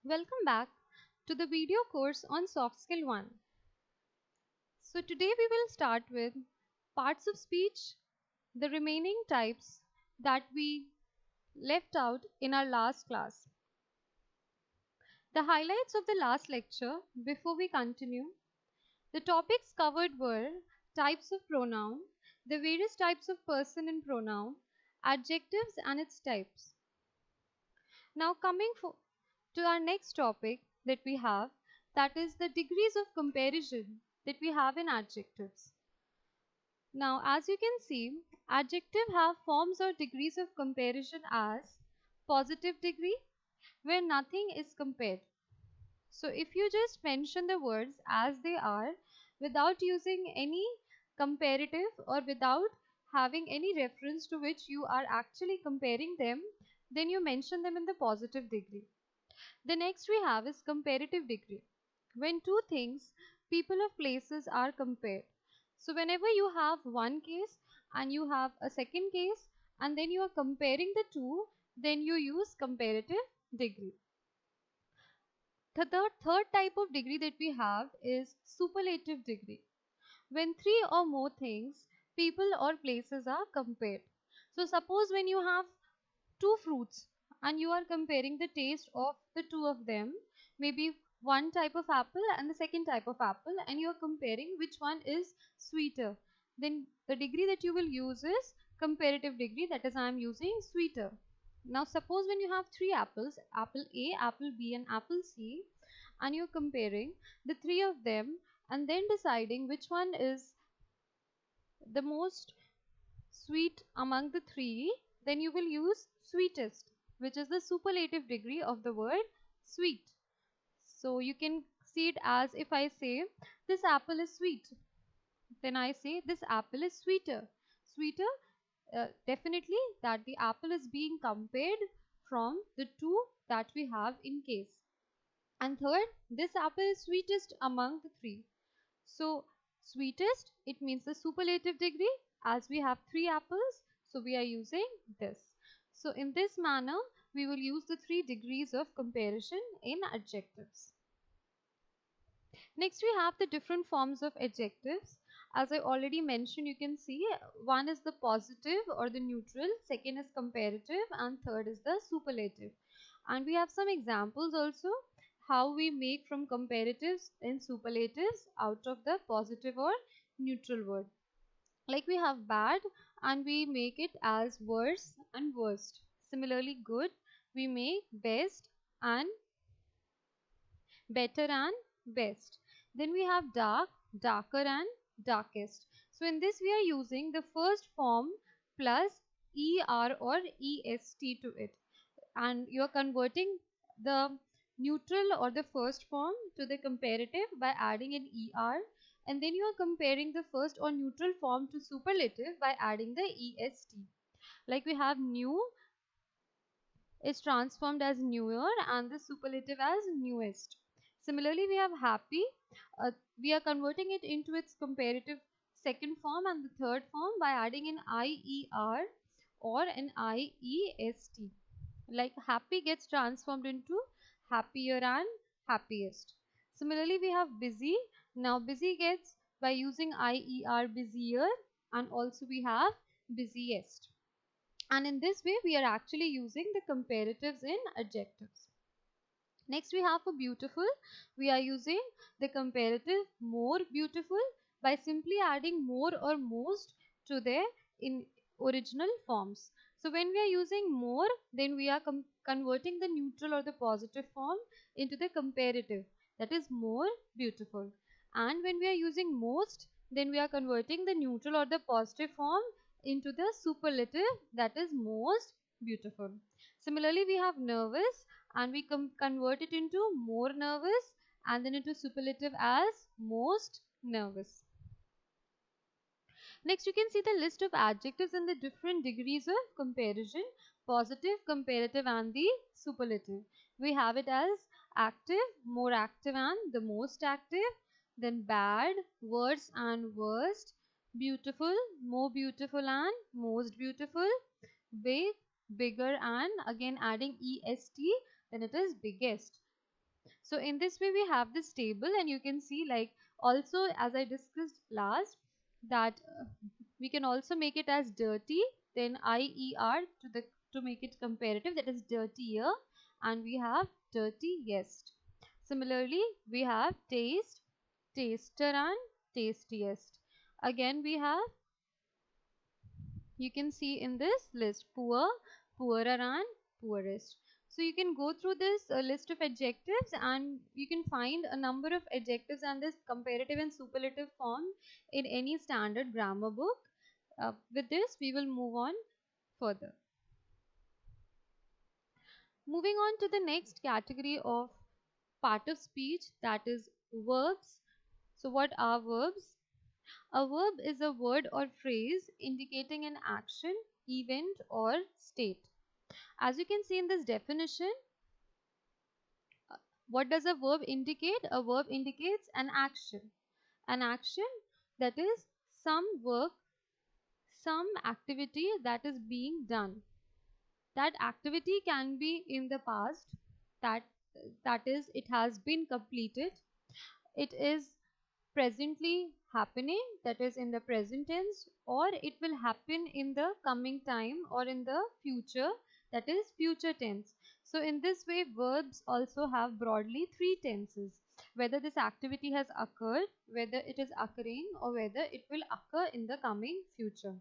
Welcome back to the video course on Soft Skill 1. So today we will start with parts of speech, the remaining types that we left out in our last class. The highlights of the last lecture before we continue. The topics covered were types of pronoun, the various types of person and pronoun, adjectives and its types. Now coming to our next topic that we have, that is the degrees of comparison that we have in adjectives. Now as you can see, adjectives have forms or degrees of comparison as positive degree, where nothing is compared. So if you just mention the words as they are without using any comparative or without having any reference to which you are actually comparing them, then you mention them in the positive degree. The next we have is comparative degree. When two things, people or places are compared. So whenever you have one case and you have a second case and then you are comparing the two, then you use comparative degree. The third type of degree that we have is superlative degree. When three or more things, people or places are compared. So suppose when you have two fruits and you are comparing the taste of the two of them, maybe one type of apple and the second type of apple, and you are comparing which one is sweeter, then the degree that you will use is comparative degree, that is I am using sweeter. Now suppose when you have three apples, apple A, apple B and apple C, and you're comparing the three of them and then deciding which one is the most sweet among the three, then you will use sweetest, which is the superlative degree of the word sweet. So you can see it as, if I say this apple is sweet, then I say this apple is sweeter. Sweeter, definitely that the apple is being compared from the two that we have in case. And third, this apple is sweetest among the three. So sweetest, it means the superlative degree. As we have three apples, so we are using this. So in this manner, we will use the three degrees of comparison in adjectives. Next, we have the different forms of adjectives. As I already mentioned, you can see one is the positive or the neutral, second is comparative, and third is the superlative. And we have some examples also how we make from comparatives and superlatives out of the positive or neutral word. Like we have bad and we make it as worse and worst. Similarly, good, we make best and better and best. Then we have dark, darker and darkest. So in this we are using the first form plus er or est to it, and you are converting the neutral or the first form to the comparative by adding an er, and then you are comparing the first or neutral form to superlative by adding the est. Like we have new is transformed as newer and the superlative as newest. Similarly, we have happy. We are converting it into its comparative second form and the third form by adding an IER or an IEST. Like happy gets transformed into happier and happiest. Similarly, we have busy. Now busy gets by using IER busier, and also we have busiest. And in this way we are actually using the comparatives in adjectives. Next we have for beautiful, we are using the comparative more beautiful by simply adding more or most to their in original forms. So when we are using more, then we are converting the neutral or the positive form into the comparative, that is more beautiful. And when we are using most, then we are converting the neutral or the positive form into the superlative, that is most beautiful. Similarly, we have nervous and we convert it into more nervous and then into superlative as most nervous. Next, you can see the list of adjectives and the different degrees of comparison: positive, comparative and the superlative. We have it as active, more active and the most active, then bad, worse and worst, beautiful, more beautiful and most beautiful, big, bigger and again adding est, then it is biggest. So in this way we have this table, and you can see, like, also as I discussed last, that we can also make it as dirty, then IER to make it comparative, that is dirtier, and we have dirtiest. Similarly, we have taste, taster, and tastiest. Again we have, you can see in this list, poor, poorer, and poorest. So you can go through this list of adjectives, and you can find a number of adjectives and this comparative and superlative form in any standard grammar book. With this we will move on further. Moving on to the next category of part of speech, that is verbs. So what are verbs? A verb is a word or phrase indicating an action, event, or state. As you can see in this definition, what does a verb indicate? A verb indicates an action. An action, that is some work, some activity that is being done. That activity can be in the past, that that is it has been completed. It is presently happening, that is in the present tense, or it will happen in the coming time or in the future, that is future tense. So in this way verbs also have broadly three tenses: whether this activity has occurred, whether it is occurring, or whether it will occur in the coming future.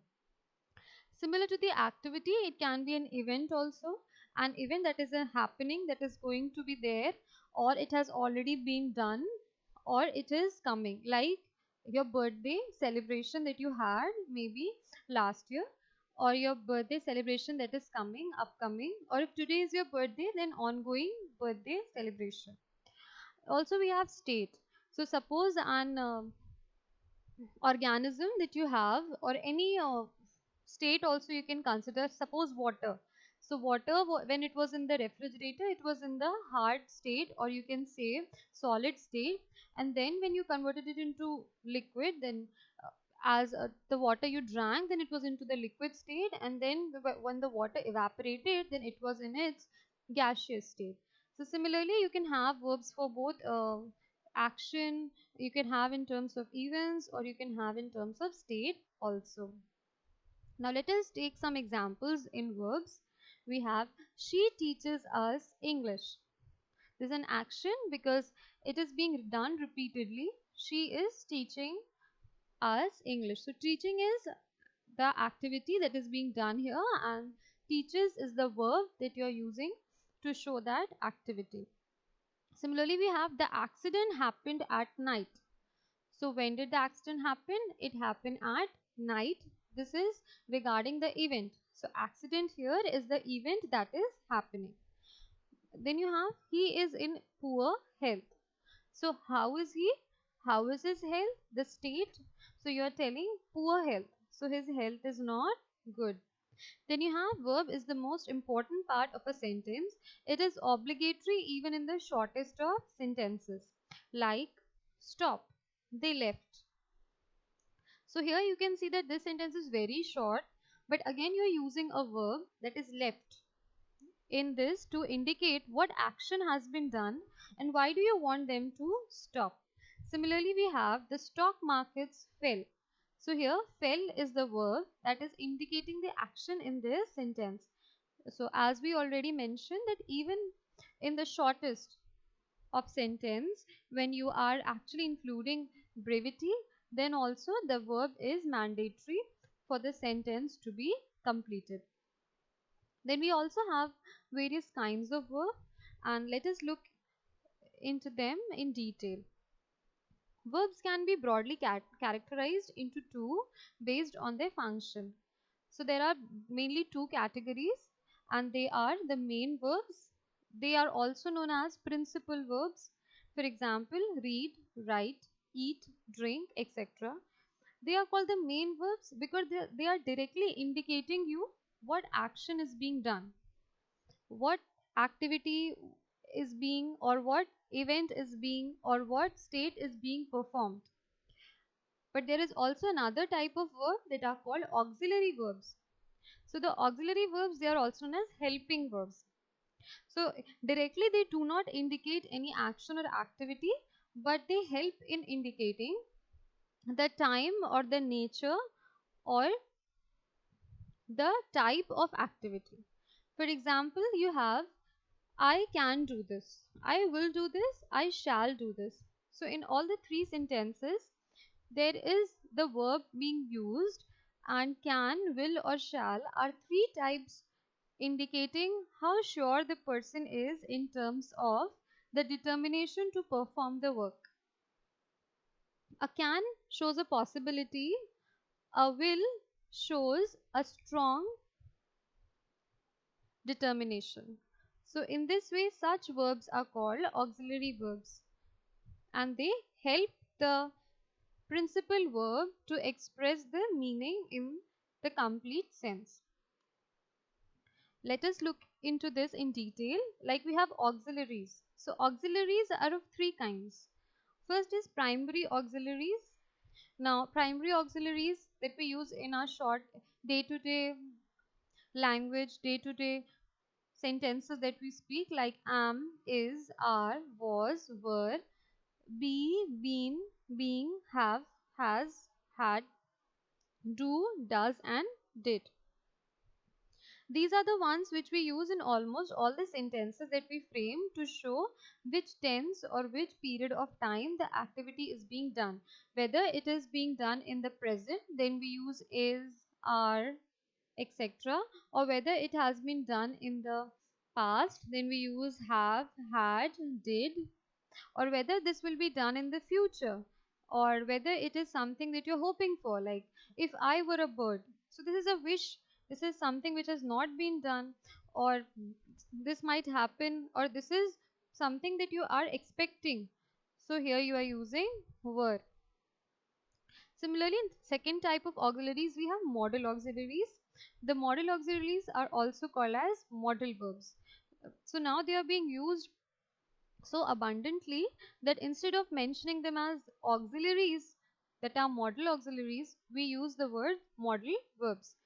Similar to the activity, it can be an event also, an event that is a happening that is going to be there, or it has already been done, or it is coming, like your birthday celebration that you had maybe last year, or your birthday celebration that is coming upcoming, or if today is your birthday, then ongoing birthday celebration. Also we have state. So suppose an organism that you have, or any state also you can consider, suppose water. So water, when it was in the refrigerator, it was in the hard state, or you can say solid state, and then when you converted it into liquid, then as the water you drank, then it was into the liquid state, and then when the water evaporated, then it was in its gaseous state. So similarly you can have verbs for both action, you can have in terms of events, or you can have in terms of state also. Now let us take some examples in verbs. We have, she teaches us English. This is an action because it is being done repeatedly. She is teaching us English. So teaching is the activity that is being done here, and teaches is the verb that you are using to show that activity. Similarly, we have, the accident happened at night. So when did the accident happen? It happened at night. This is regarding the event. So accident here is the event that is happening. Then you have, he is in poor health. So how is he? How is his health? The state. So you are telling poor health. So his health is not good. Then you have, verb is the most important part of a sentence. It is obligatory even in the shortest of sentences. Like stop, they left. So here you can see that this sentence is very short, but again you are using a verb, that is left, in this to indicate what action has been done and why do you want them to stop. Similarly, we have, the stock markets fell. So here fell is the verb that is indicating the action in this sentence. So as we already mentioned, that even in the shortest of sentence, when you are actually including brevity, then also the verb is mandatory for the sentence to be completed. Then we also have various kinds of verb, and let us look into them in detail. Verbs can be broadly characterized into two based on their function. So there are mainly two categories, and they are the main verbs. They are also known as principal verbs. For example, read, write, eat, drink, etc. They are called the main verbs because they are directly indicating you what action is being done, what activity is being, or what event is being, or what state is being performed. But there is also another type of verb that are called auxiliary verbs. So the auxiliary verbs, they are also known as helping verbs. So directly they do not indicate any action or activity, but they help in indicating the time or the nature or the type of activity. For example, you have I can do this, I will do this, I shall do this. So in all the three sentences, there is the verb being used, and can, will, or shall are three types indicating how sure the person is in terms of the determination to perform the work. A can shows a possibility, a will shows a strong determination. So in this way, such verbs are called auxiliary verbs, and they help the principal verb to express the meaning in the complete sense. Let us look into this in detail. Like, we have auxiliaries. So auxiliaries are of three kinds. First is primary auxiliaries. Now primary auxiliaries that we use in our short day-to-day language, day-to-day sentences that we speak, like am, is, are, was, were, be, been, being, have, has, had, do, does, and did. These are the ones which we use in almost all the sentences that we frame to show which tense or which period of time the activity is being done. Whether it is being done in the present, then we use is, are, etc., or whether it has been done in the past, then we use have, had, did, or whether this will be done in the future, or whether it is something that you're hoping for, like if I were a bird. So this is a wish, this is something which has not been done, or this might happen, or this is something that you are expecting. So here you are using were. Similarly, in second type of auxiliaries, we have modal auxiliaries. The modal auxiliaries are also called as modal verbs. So now they are being used so abundantly that instead of mentioning them as auxiliaries that are modal auxiliaries, we use the word modal verbs.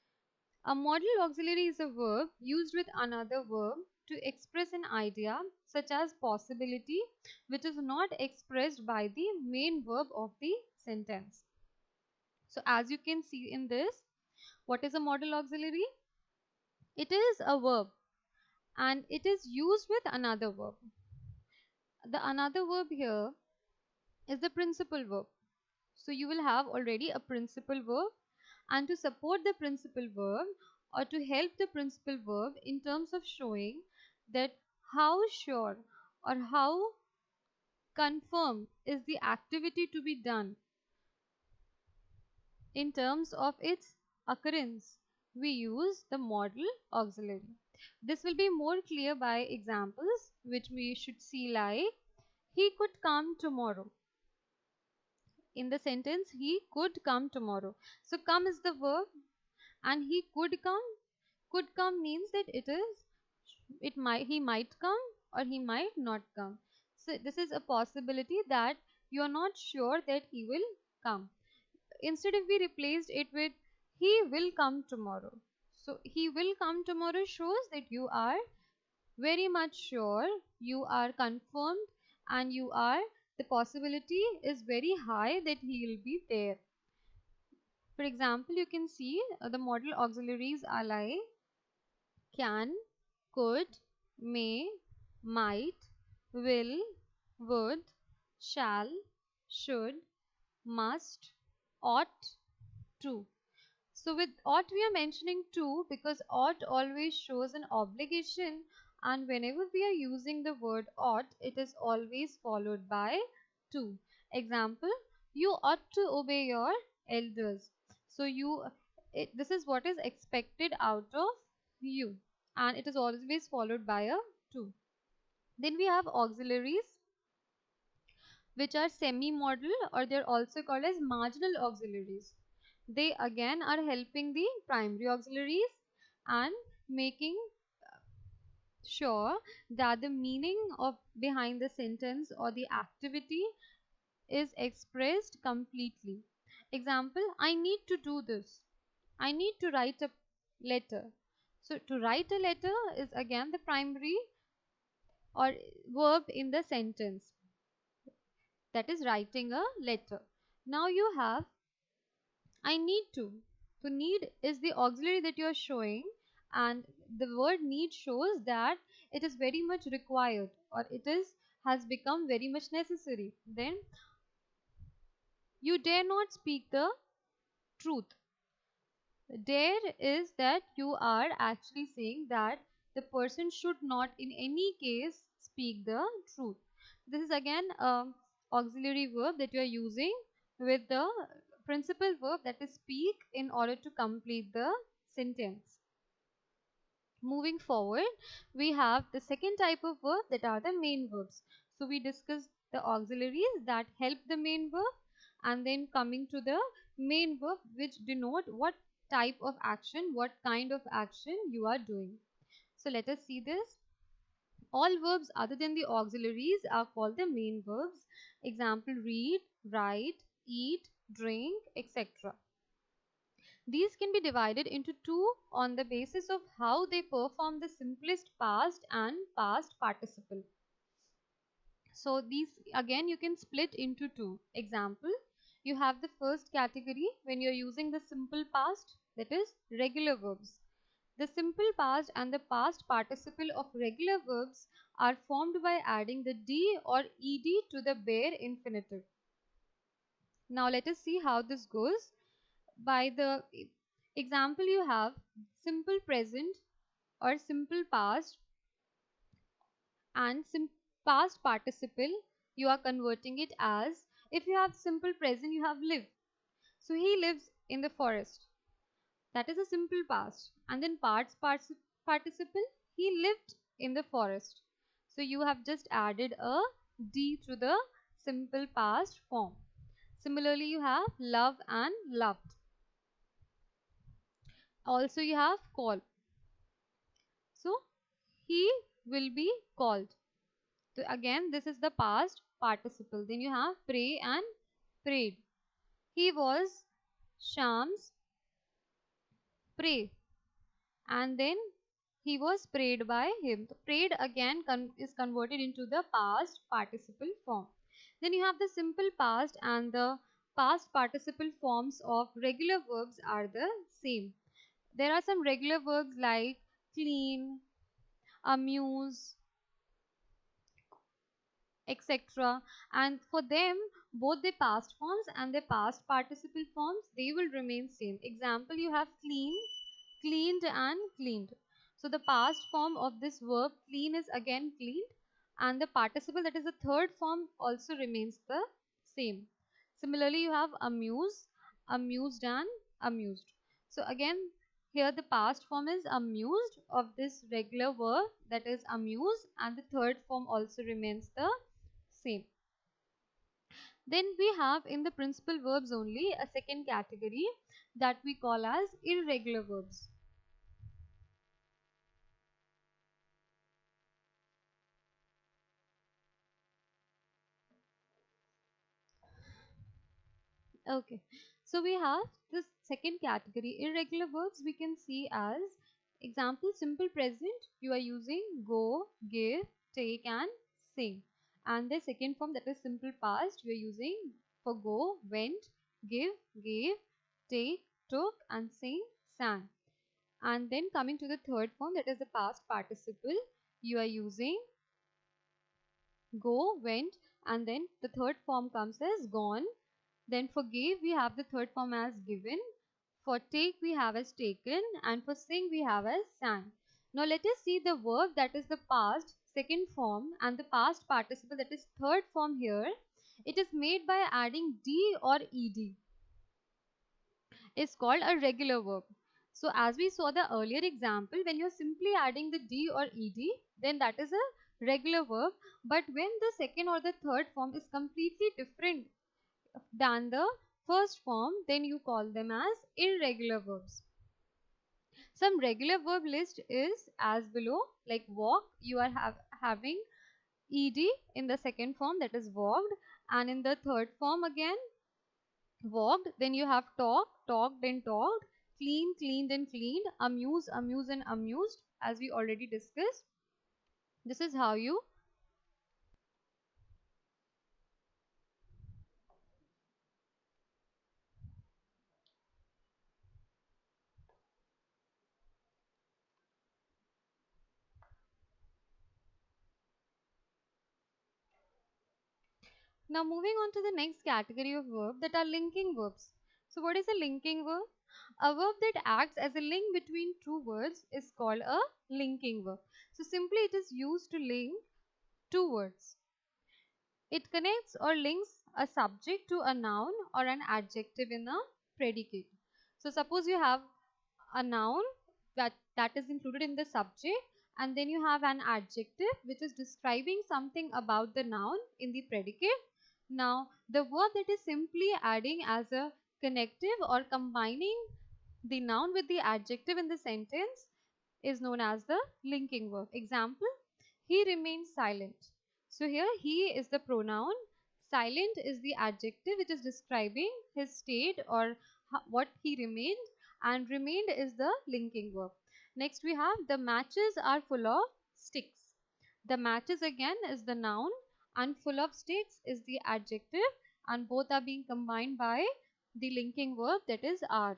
A modal auxiliary is a verb used with another verb to express an idea such as possibility, which is not expressed by the main verb of the sentence. So as you can see in this, what is a modal auxiliary? It is a verb and it is used with another verb. The another verb here is the principal verb. So you will have already a principal verb, and to support the principal verb or to help the principal verb in terms of showing that how sure or how confirmed is the activity to be done in terms of its occurrence, we use the modal auxiliary. This will be more clear by examples which we should see, like he could come tomorrow. In the sentence he could come tomorrow. So come is the verb and he could come. Could come means that he might come or he might not come. So this is a possibility that you are not sure that he will come. Instead, if we replaced it with he will come tomorrow. So he will come tomorrow shows that you are very much sure, you are confirmed, and the possibility is very high that he will be there. For example, you can see the modal auxiliaries are like can, could, may, might, will, would, shall, should, must, ought, to. So with ought we are mentioning to because ought always shows an obligation, and whenever we are using the word ought, it is always followed by to. Example, you ought to obey your elders. So this is what is expected out of you, and it is always followed by a to. Then we have auxiliaries which are semi-modal, or they're also called as marginal auxiliaries. They again are helping the primary auxiliaries and making sure that the meaning of behind the sentence or the activity is expressed completely. Example, I need to do this. I need to write a letter. So to write a letter is again the primary. or verb in the sentence, that is writing a letter. Now you have I need to. So need is the auxiliary that you are showing, and the word need shows that it is very much required, or it is has become very much necessary. Then you dare not speak the truth. Dare is that you are actually saying that the person should not in any case speak the truth. This is again a auxiliary verb that you are using with the principal verb, that is speak, in order to complete the sentence. Moving forward, we have the second type of verb, that are the main verbs. So we discussed the auxiliaries that help the main verb, and then coming to the main verb which denote what type of action, what kind of action you are doing. So let us see this. All verbs other than the auxiliaries are called the main verbs. Example: read, write, eat, drink, etc. These can be divided into two on the basis of how they perform the simplest past and past participle. So these again you can split into two. Example: you have the first category when you are using the simple past, that is regular verbs. The simple past and the past participle of regular verbs are formed by adding the d or ed to the bare infinitive. Now let us see how this goes. By the example, you have simple present or simple past and past participle. You are converting it as, if you have simple present, you have live. So he lives in the forest. That is a simple past. And then participle, he lived in the forest. So you have just added a d to the simple past form. Similarly, you have love and loved. Also you have call. So he will be called. So again, this is the past participle. Then you have pray and prayed. He was Sham's prey, and then he was prayed by him. So prayed again is converted into the past participle form. Then you have the simple past, and the past participle forms of regular verbs are the same. There are some regular verbs like clean, amuse, etc. And for them, both the past forms and the past participle forms, they will remain same. Example: you have clean, cleaned and cleaned. So the past form of this verb clean is again cleaned, and the participle, that is the third form, also remains the same. Similarly, you have amuse, amused and amused. So again, here the past form is amused of this regular verb, that is amuse, and the third form also remains the same. Then we have in the principal verbs only a second category that we call as irregular verbs. Okay, so we have this second category, irregular verbs, we can see as example: simple present, you are using go, give, take and sing. And the second form, that is simple past, you are using for go, went, give, gave, take, took and sing, sang. And then coming to the third form, that is the past participle, you are using go, went, and then the third form comes as gone. Then for gave, we have the third form as given. For take, we have as taken, and for sing, we have as sang. Now let us see the verb, that is the past second form, and the past participle, that is third form here. It is made by adding d or ed. Is called a regular verb. So as we saw the earlier example, when you're simply adding the d or ed, then that is a regular verb. But when the second or the third form is completely different than the first form, then you call them as irregular verbs. Some regular verb list is as below, like walk, you are having ed in the second form, that is walked, and in the third form again walked. Then you have talk, talked and talked, clean, cleaned and cleaned, amuse, amuse and amused, as we already discussed. This is how you Now moving on to the next category of verb, that are linking verbs. So what is a linking verb? A verb that acts as a link between two words is called a linking verb. So simply it is used to link two words. It connects or links a subject to a noun or an adjective in a predicate. So suppose you have a noun that is included in the subject, and then you have an adjective which is describing something about the noun in the predicate. Now the verb that is simply adding as a connective or combining the noun with the adjective in the sentence is known as the linking verb. Example, he remains silent. So here he is the pronoun, silent is the adjective which is describing his state or what he remained, and remained is the linking verb. Next we have the matches are full of sticks. The matches again is the noun and full of sticks is the adjective, and both are being combined by the linking verb, that is are.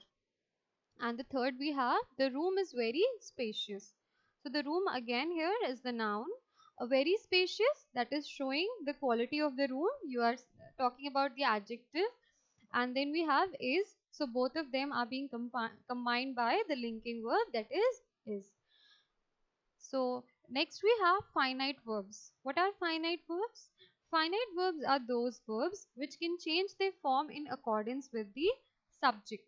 And the third we have the room is very spacious. So the room again here is the noun, a very spacious, that is showing the quality of the room. You are talking about the adjective. And then we have is, so both of them are being combined by the linking verb, that is. So next we have finite verbs. What are finite verbs? Finite verbs are those verbs which can change their form in accordance with the subject.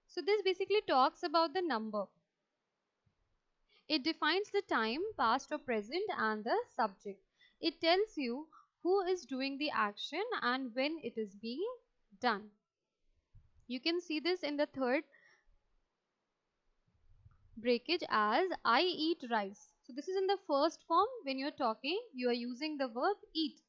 So this basically talks about the number. It defines the time, past or present, and the subject. It tells you who is doing the action and when it is being done. You can see this in the third breakage as I eat rice. So this is in the first form. When you're talking, you are using the verb eat.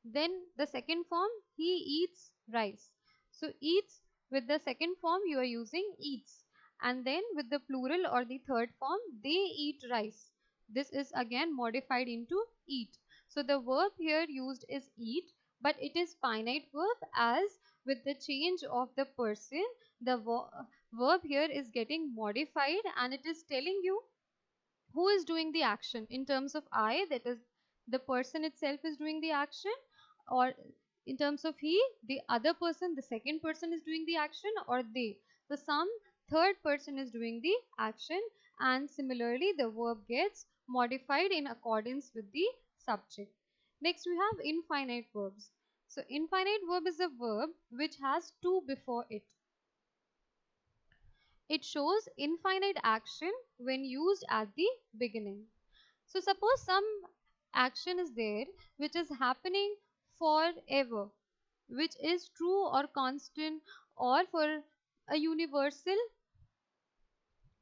Then the second form, he eats rice. So eats, with the second form you are using eats. And then with the plural or the third form, they eat rice. This is again modified into eat. So the verb here used is eat, but it is finite verb, as with the change of the person, the verb here is getting modified and it is telling you who is doing the action. In terms of I, that is the person itself is doing the action, or in terms of he, the other person, the second person is doing the action, or they, the some third person is doing the action. And similarly the verb gets modified in accordance with the subject. Next we have infinite verbs. So infinite verb is a verb which has to before it. It shows infinite action when used at the beginning. So suppose some action is there which is happening forever, which is true or constant, or for a universal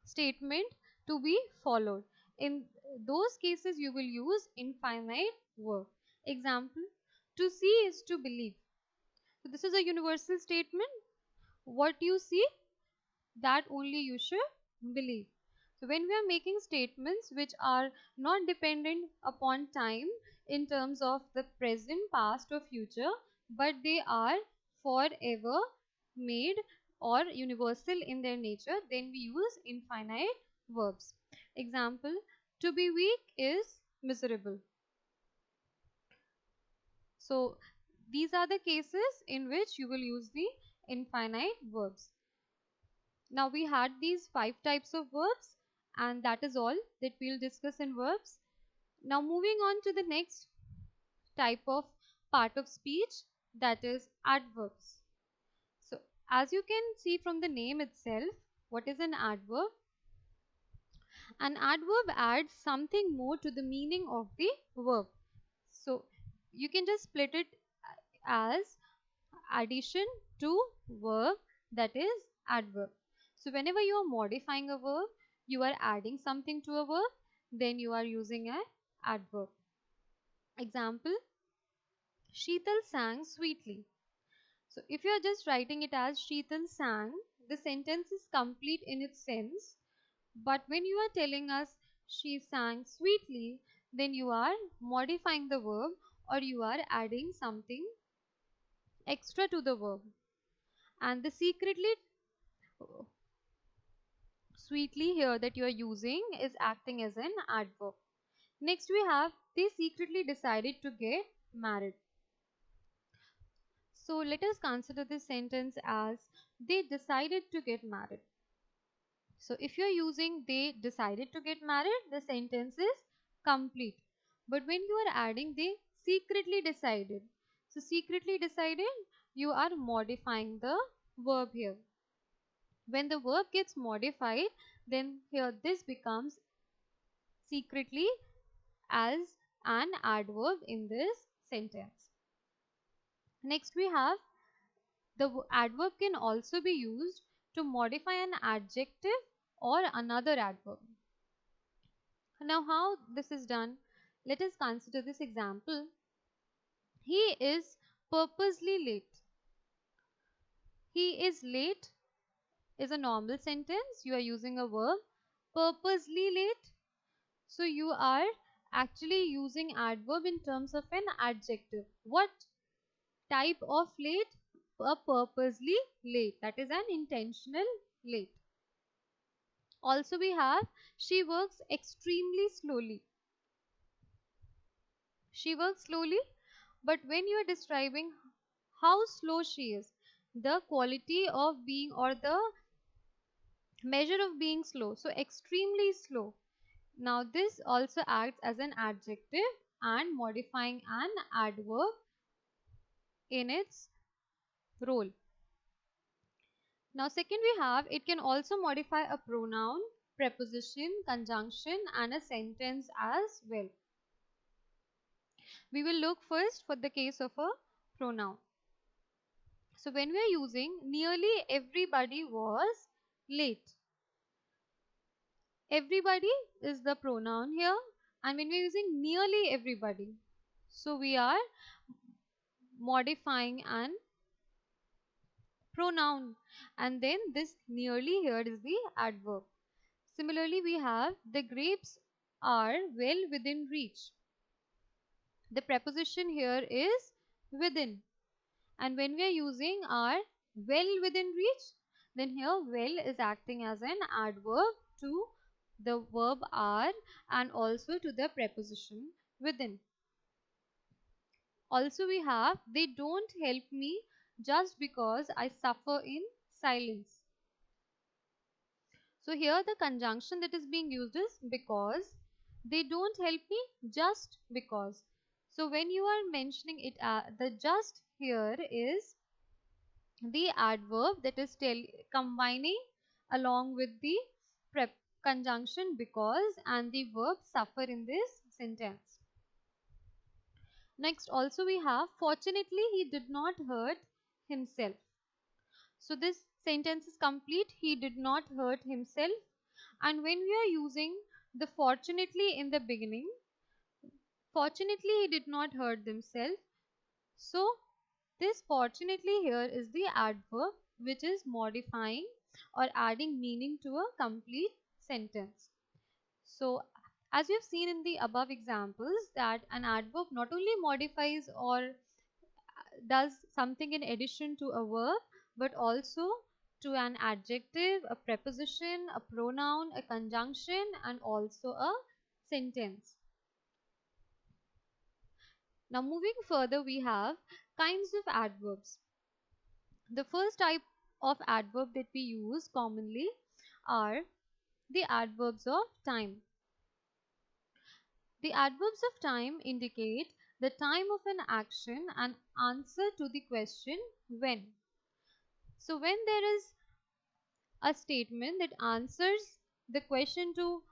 statement to be followed. In those cases you will use infinite verb. Example, to see is to believe. So this is a universal statement. What you see, that only you should believe. So when we are making statements which are not dependent upon time in terms of the present, past or future, but they are forever made or universal in their nature, then we use infinite verbs. Example, to be weak is miserable. So these are the cases in which you will use the infinite verbs. Now we had these 5 types of verbs, and that is all that we'll discuss in verbs. Now moving on to the next type of part of speech, that is adverbs. So as you can see from the name itself, what is an adverb? An adverb adds something more to the meaning of the verb. So you can just split it as addition to verb, that is adverb. So whenever you are modifying a verb, you are adding something to a verb, then you are using an adverb. Example, Sheetal sang sweetly. So if you are just writing it as Sheetal sang, the sentence is complete in its sense. But when you are telling us she sang sweetly, then you are modifying the verb, or you are adding something extra to the verb. And the secretly sweetly here that you are using is acting as an adverb. Next we have they secretly decided to get married. So let us consider this sentence as they decided to get married. So if you're using they decided to get married, the sentence is complete. But when you are adding they secretly decided, so secretly decided, you are modifying the verb here. When the verb gets modified, then here this becomes secretly as an adverb in this sentence. Next we have the adverb can also be used to modify an adjective or another adverb. Now how this is done? Let us consider this example. He is purposely late. He is late is a normal sentence. You are using a verb. Purposely late. So you are actually using adverb in terms of an adjective. What type of late? A purposely late. That is an intentional late. Also we have she works extremely slowly. She works slowly, but when you are describing how slow she is, the quality of being or the measure of being slow, so extremely slow. Now this also acts as an adjective and modifying an adverb in its role. Now second we have it can also modify a pronoun, preposition, conjunction and a sentence as well. We will look first for the case of a pronoun. So when we are using nearly everybody was late. Everybody is the pronoun here, and when we are using nearly everybody, so we are modifying an pronoun, and then this nearly here is the adverb. Similarly, we have the grapes are well within reach. The preposition here is within, and when we are using are well within reach, then here well is acting as an adverb to the verb are and also to the preposition within. Also we have they don't help me just because I suffer in silence. So here the conjunction that is being used is because. They don't help me just because. So when you are mentioning it, the just here is the adverb that is combining along with the conjunction because and the verb suffer in this sentence. Next also we have fortunately he did not hurt himself. So this sentence is complete. He did not hurt himself, and when we are using the fortunately in the beginning, fortunately he did not hurt himself. So this fortunately here is the adverb which is modifying or adding meaning to a complete sentence. So as we have seen in the above examples that an adverb not only modifies or does something in addition to a verb but also to an adjective, a preposition, a pronoun, a conjunction and also a sentence. Now moving further we have kinds of adverbs. The first type of adverb that we use commonly are the adverbs of time. The adverbs of time indicate the time of an action and answer to the question when. So when there is a statement that answers the question to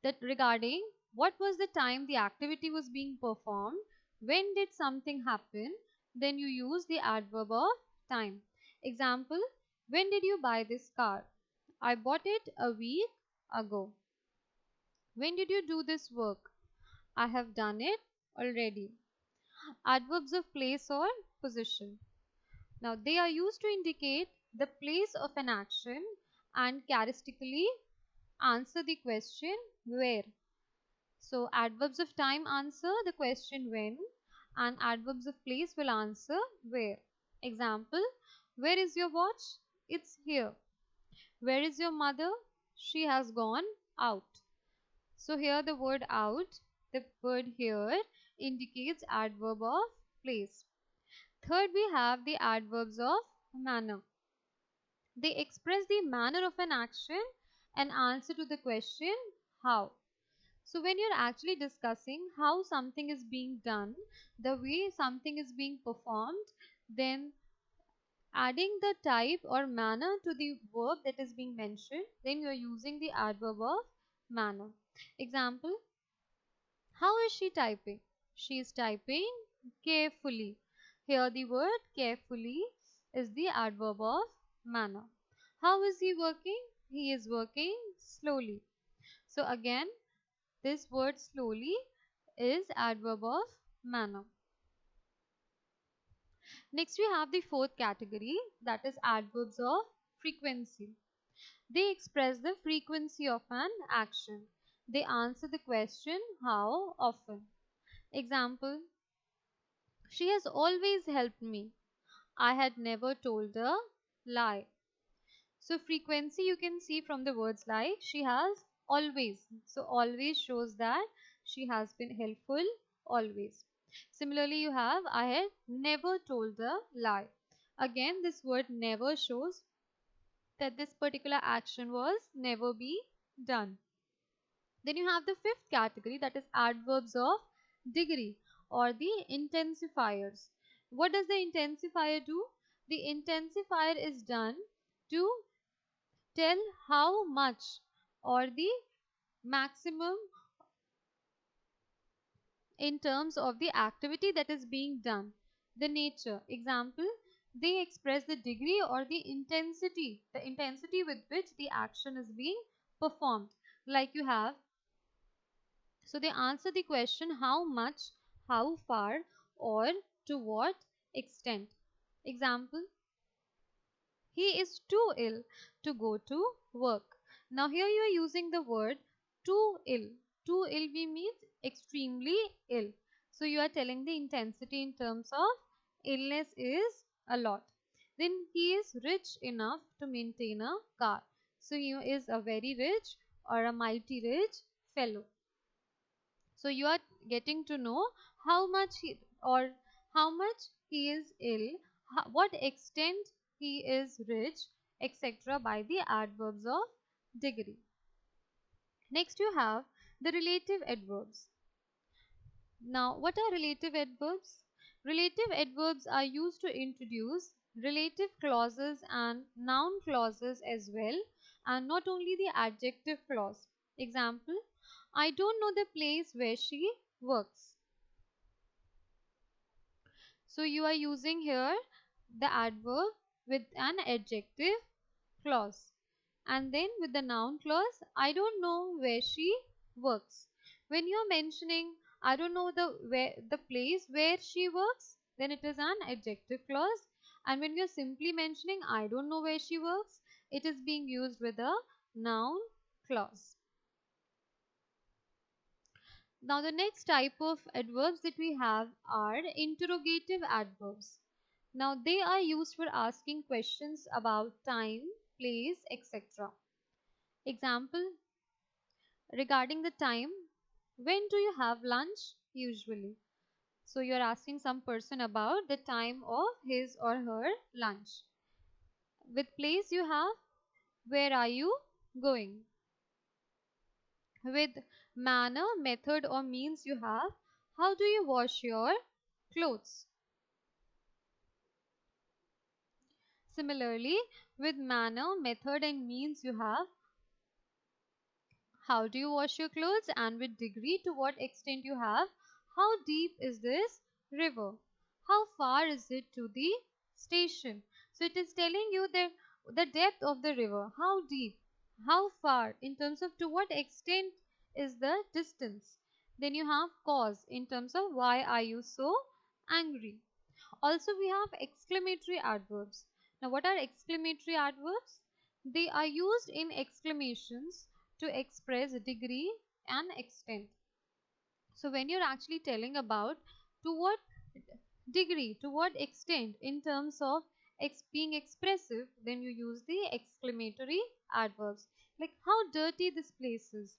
that regarding what was the time the activity was being performed, when did something happen, then you use the adverb of time. Example, when did you buy this car? I bought it a week ago. When did you do this work? I have done it already. Adverbs of place or position. Now they are used to indicate the place of an action and characteristically answer the question where. So adverbs of time answer the question when and adverbs of place will answer where. Example, where is your watch? It's here. Where is your mother? She has gone out. So here the word out, the word here indicates adverb of place. Third, we have the adverbs of manner. They express the manner of an action and answer to the question how. So when you're actually discussing how something is being done, the way something is being performed, then adding the type or manner to the verb that is being mentioned, then you are using the adverb of manner. Example, how is she typing? She is typing carefully. Here the word carefully is the adverb of manner. How is he working? He is working slowly. So again, this word slowly is adverb of manner. Next we have the fourth category, that is adverbs of frequency. They express the frequency of an action. They answer the question how often. Example, she has always helped me. I had never told a lie. So frequency you can see from the words like she has always. So always shows that she has been helpful always. Similarly you have I had never told a lie. Again this word never shows that this particular action was never be done. Then you have the fifth category, that is adverbs of degree or the intensifiers. What does the intensifier do? The intensifier is done to tell how much or the maximum in terms of the activity that is being done, the nature. Example, they express the degree or the intensity with which the action is being performed. Like you have, so they answer the question how much, how far, or to what extent. Example, he is too ill to go to work. Now here you are using the word too ill. Too ill we means extremely ill. So you are telling the intensity in terms of illness is a lot. Then he is rich enough to maintain a car. So he is a very rich or a mighty rich fellow. So you are getting to know how much he is ill, what extent he is rich, etc. by the adverbs of degree. Next you have the relative adverbs. Now what are relative adverbs? Relative adverbs are used to introduce relative clauses and noun clauses as well, and not only the adjective clause. Example, I don't know the place where she works. So you are using here the adverb with an adjective clause, and then with the noun clause, I don't know where she works. When you are mentioning I don't know the place where she works, then it is an adjective clause, and when you are simply mentioning I don't know where she works, it is being used with a noun clause. Now the next type of adverbs that we have are interrogative adverbs. Now they are used for asking questions about time, place, etc. Example, regarding the time, when do you have lunch usually? So you are asking some person about the time of his or her lunch. With place you have, where are you going? With manner, method or means you have, how do you wash your clothes? Similarly, with manner, method and means you have, how do you wash your clothes, and with degree, to what extent you have, how deep is this river? How far is it to the station? So it is telling you the depth of the river, how deep, how far, in terms of to what extent is the distance. Then you have cause in terms of why are you so angry. Also we have exclamatory adverbs. Now what are exclamatory adverbs? They are used in exclamations to express degree and extent. So when you're actually telling about to what degree, to what extent in terms of being expressive, then you use the exclamatory adverbs. Like how dirty this place is,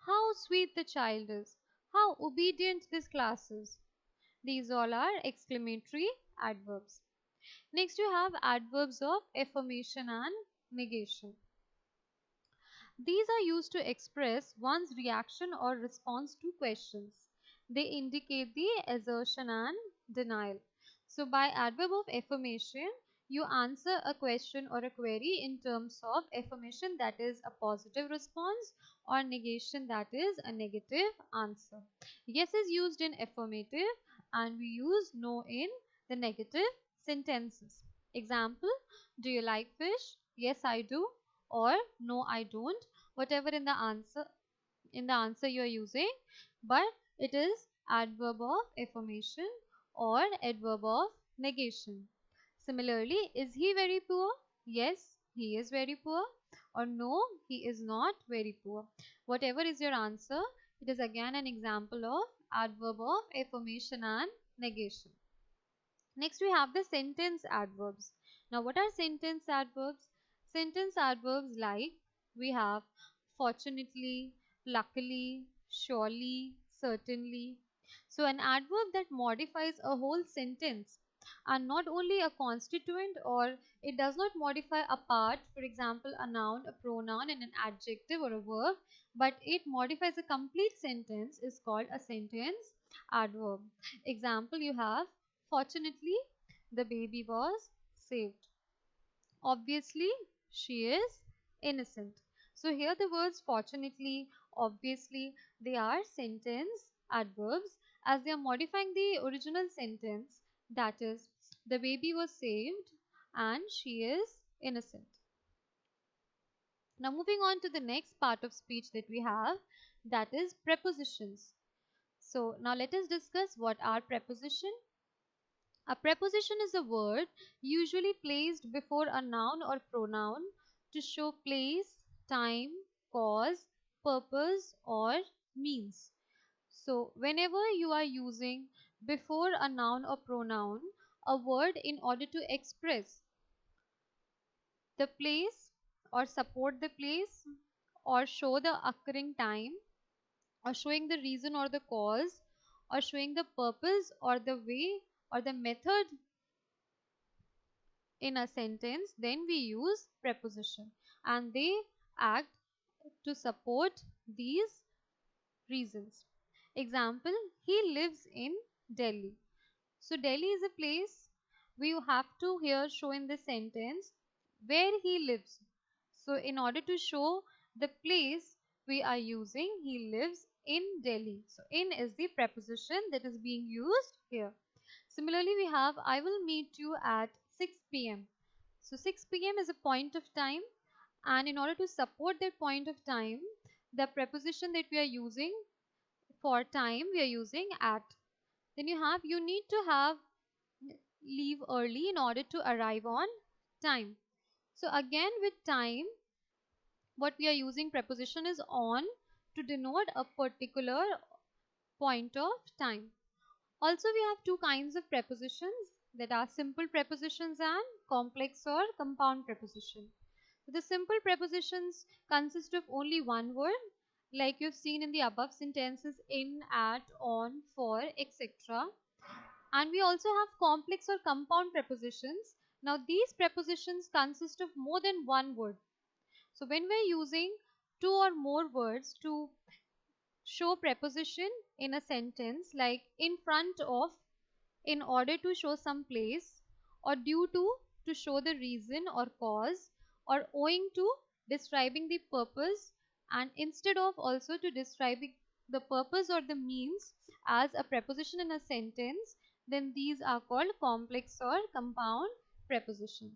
how sweet the child is, how obedient this class is. These all are exclamatory adverbs. Next you have adverbs of affirmation and negation. These are used to express one's reaction or response to questions. They indicate the assertion and denial. So by adverb of affirmation, you answer a question or a query in terms of affirmation, that is a positive response, or negation, that is a negative answer. Yes is used in affirmative and we use no in the negative sentences. Example, do you like fish? Yes, I do. Or no, I don't. Whatever in the answer you are using, but it is adverb of affirmation or adverb of negation. Similarly, is he very poor? Yes, he is very poor. Or no, he is not very poor. Whatever is your answer, it is again an example of adverb of affirmation and negation. Next we have the sentence adverbs. Now what are sentence adverbs? Sentence adverbs like we have fortunately, luckily, surely, certainly. So an adverb that modifies a whole sentence and not only a constituent, or it does not modify a part, for example a noun, a pronoun and an adjective or a verb, but it modifies a complete sentence, is called a sentence adverb. Example, you have fortunately the baby was saved. Obviously she is innocent. So here the words fortunately, obviously, they are sentence adverbs as they are modifying the original sentence, that is the baby was saved and she is innocent. Now moving on to the next part of speech that we have, that is prepositions. So now let us discuss what are preposition. A preposition is a word usually placed before a noun or pronoun to show place, time, cause, purpose or means. So whenever you are using before a noun or pronoun a word in order to express the place or support the place or show the occurring time or showing the reason or the cause or showing the purpose or the way or the method in a sentence, then we use preposition and they act to support these reasons. Example, he lives in Delhi. So Delhi is a place we have to here show in the sentence where he lives. So in order to show the place, we are using he lives in Delhi. So in is the preposition that is being used here. Similarly, we have I will meet you at 6 p.m. So 6 p.m. is a point of time, and in order to support that point of time, the preposition that we are using for time, we are using at. Then you have you need to have leave early in order to arrive on time. So again with time, what we are using preposition is on to denote a particular point of time. Also we have two kinds of prepositions, that are simple prepositions and complex or compound preposition. The simple prepositions consist of only one word, like you've seen in the above sentences in, at, on, for, etc. And we also have complex or compound prepositions. Now these prepositions consist of more than one word. So when we're using two or more words to show preposition in a sentence, like in front of, in order to show some place, or due to show the reason or cause, or owing to, describing the purpose, and instead of, also to describing the purpose or the means as a preposition in a sentence, then these are called complex or compound prepositions.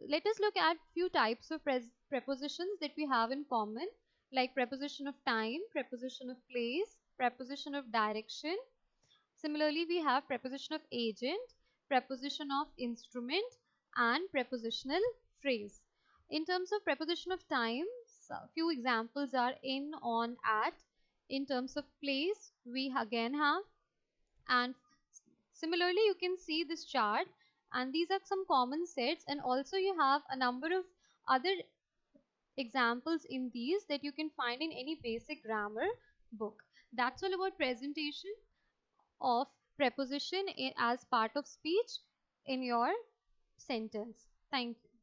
Let us look at few types of prepositions that we have in common, like preposition of time, preposition of place, preposition of direction. Similarly, we have preposition of agent, preposition of instrument and prepositional phrase. In terms of preposition of time, few examples are in, on, at. In terms of place, we again have, and similarly you can see this chart, and these are some common sets, and also you have a number of other examples in these that you can find in any basic grammar book. That's all about presentation of preposition as part of speech. in your sentence. Thank you.